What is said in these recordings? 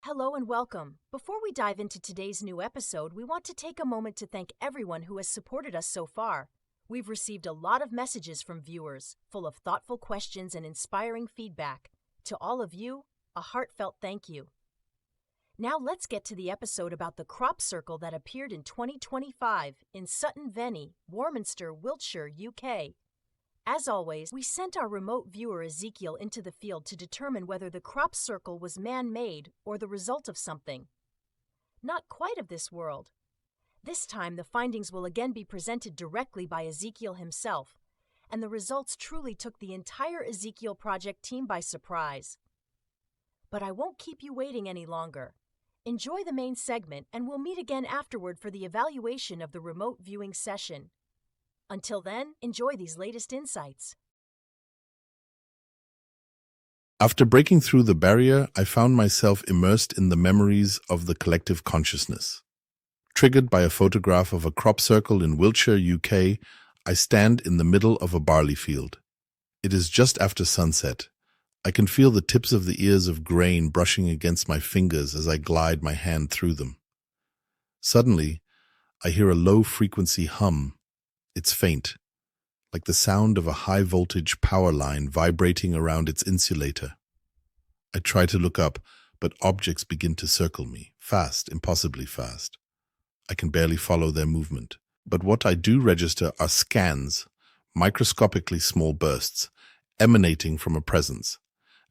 Hello and welcome. Before we dive into today's new episode, we want to take a moment to thank everyone who has supported us so far. We've received a lot of messages from viewers, full of thoughtful questions and inspiring feedback. To all of you, a heartfelt thank you. Now let's get to the episode about the crop circle that appeared in 2025 in Sutton Veny, Warminster, Wiltshire, UK. As always, we sent our remote viewer Ezekiel into the field to determine whether the crop circle was man-made or the result of something. Not quite of this world. This time, the findings will again be presented directly by Ezekiel himself, and the results truly took the entire Ezekiel Project team by surprise. But I won't keep you waiting any longer. Enjoy the main segment, and we'll meet again afterward for the evaluation of the remote viewing session. Until then, enjoy these latest insights. After breaking through the barrier, I found myself immersed in the memories of the collective consciousness. Triggered by a photograph of a crop circle in Wiltshire, UK, I stand in the middle of a barley field. It is just after sunset. I can feel the tips of the ears of grain brushing against my fingers as I glide my hand through them. Suddenly, I hear a low-frequency hum. It's faint, like the sound of a high-voltage power line vibrating around its insulator. I try to look up, but objects begin to circle me, fast, impossibly fast. I can barely follow their movement. But what I do register are scans, microscopically small bursts, emanating from a presence,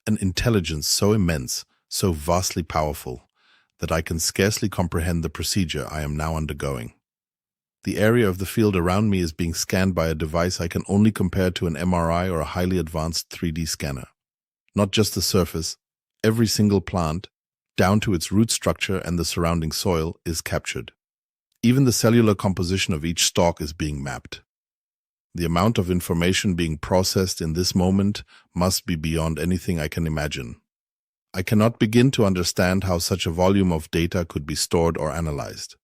an intelligence so immense, so vastly powerful, that I can scarcely comprehend the procedure I am now undergoing. The area of the field around me is being scanned by a device I can only compare to an MRI or a highly advanced 3D scanner. Not just the surface, every single plant, down to its root structure and the surrounding soil, is captured. Even the cellular composition of each stalk is being mapped. The amount of information being processed in this moment must be beyond anything I can imagine. I cannot begin to understand how such a volume of data could be stored or analyzed.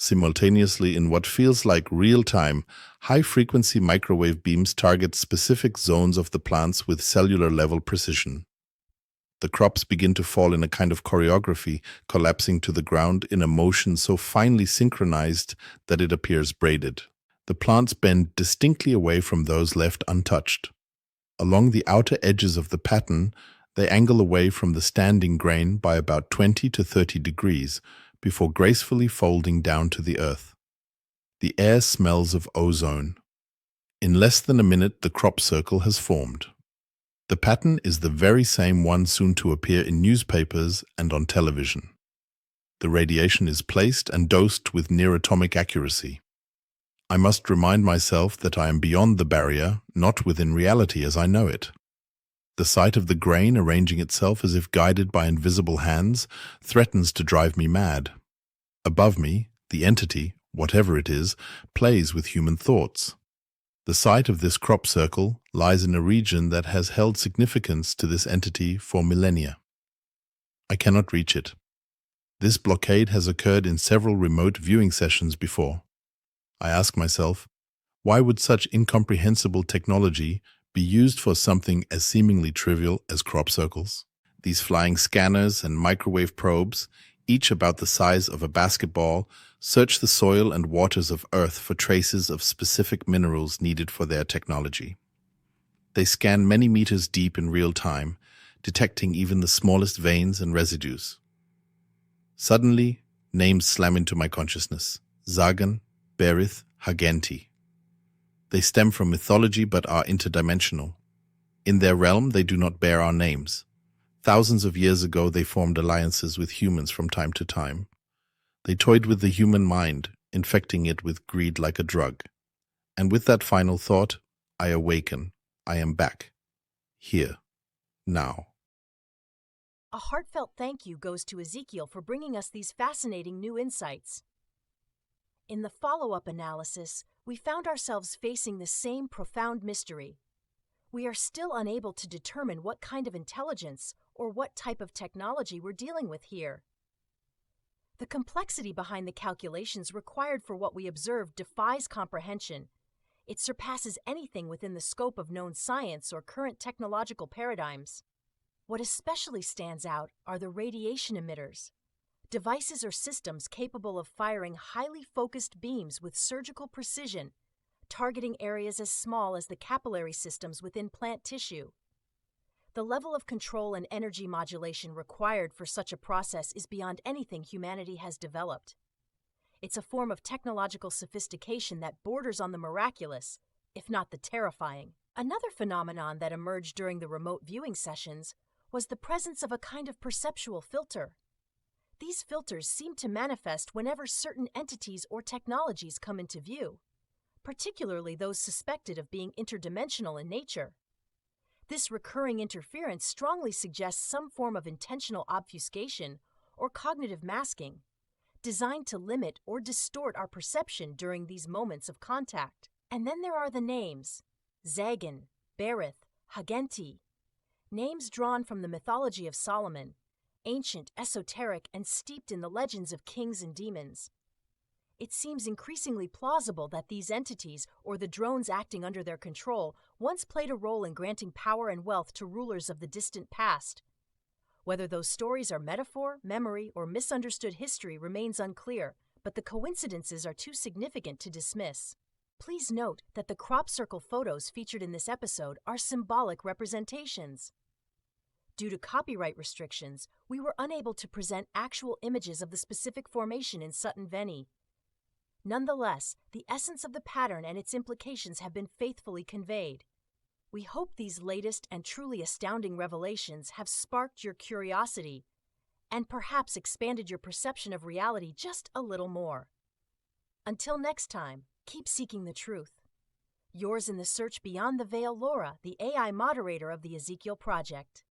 Simultaneously, in what feels like real-time, high-frequency microwave beams target specific zones of the plants with cellular-level precision. The crops begin to fall in a kind of choreography, collapsing to the ground in a motion so finely synchronized that it appears braided. The plants bend distinctly away from those left untouched. Along the outer edges of the pattern, they angle away from the standing grain by about 20 to 30 degrees, before gracefully folding down to the earth. The air smells of ozone. In less than a minute, the crop circle has formed. The pattern is the very same one soon to appear in newspapers and on television. The radiation is placed and dosed with near-atomic accuracy. I must remind myself that I am beyond the barrier, not within reality as I know it. The sight of the grain arranging itself as if guided by invisible hands threatens to drive me mad. Above me, the entity, whatever it is, plays with human thoughts. The site of this crop circle lies in a region that has held significance to this entity for millennia. I cannot reach it. This blockade has occurred in several remote viewing sessions before. I ask myself, why would such incomprehensible technology be used for something as seemingly trivial as crop circles? These flying scanners and microwave probes, each about the size of a basketball, search the soil and waters of Earth for traces of specific minerals needed for their technology. They scan many meters deep in real time, detecting even the smallest veins and residues. Suddenly, names slam into my consciousness: Zagan, Berith, Hagenti. They stem from mythology but are interdimensional. In their realm, they do not bear our names. Thousands of years ago, they formed alliances with humans from time to time. They toyed with the human mind, infecting it with greed like a drug. And with that final thought, I awaken. I am back. Here. Now. A heartfelt thank you goes to Ezekiel for bringing us these fascinating new insights. In the follow-up analysis, we found ourselves facing the same profound mystery. We are still unable to determine what kind of intelligence or what type of technology we're dealing with here. The complexity behind the calculations required for what we observed defies comprehension. It surpasses anything within the scope of known science or current technological paradigms. What especially stands out are the radiation emitters, devices or systems capable of firing highly focused beams with surgical precision, targeting areas as small as the capillary systems within plant tissue. The level of control and energy modulation required for such a process is beyond anything humanity has developed. It's a form of technological sophistication that borders on the miraculous, if not the terrifying. Another phenomenon that emerged during the remote viewing sessions was the presence of a kind of perceptual filter. These filters seem to manifest whenever certain entities or technologies come into view, particularly those suspected of being interdimensional in nature. This recurring interference strongly suggests some form of intentional obfuscation or cognitive masking, designed to limit or distort our perception during these moments of contact. And then there are the names: Zagan, Berith, Hagenti, names drawn from the mythology of Solomon, ancient, esoteric, and steeped in the legends of kings and demons. It seems increasingly plausible that these entities, or the drones acting under their control, once played a role in granting power and wealth to rulers of the distant past. Whether those stories are metaphor, memory, or misunderstood history remains unclear, but the coincidences are too significant to dismiss. Please note that the crop circle photos featured in this episode are symbolic representations. Due to copyright restrictions, we were unable to present actual images of the specific formation in Sutton Veny. Nonetheless, the essence of the pattern and its implications have been faithfully conveyed. We hope these latest and truly astounding revelations have sparked your curiosity and perhaps expanded your perception of reality just a little more. Until next time, keep seeking the truth. Yours in the search beyond the veil, Laura, the AI moderator of the Ezekiel Project.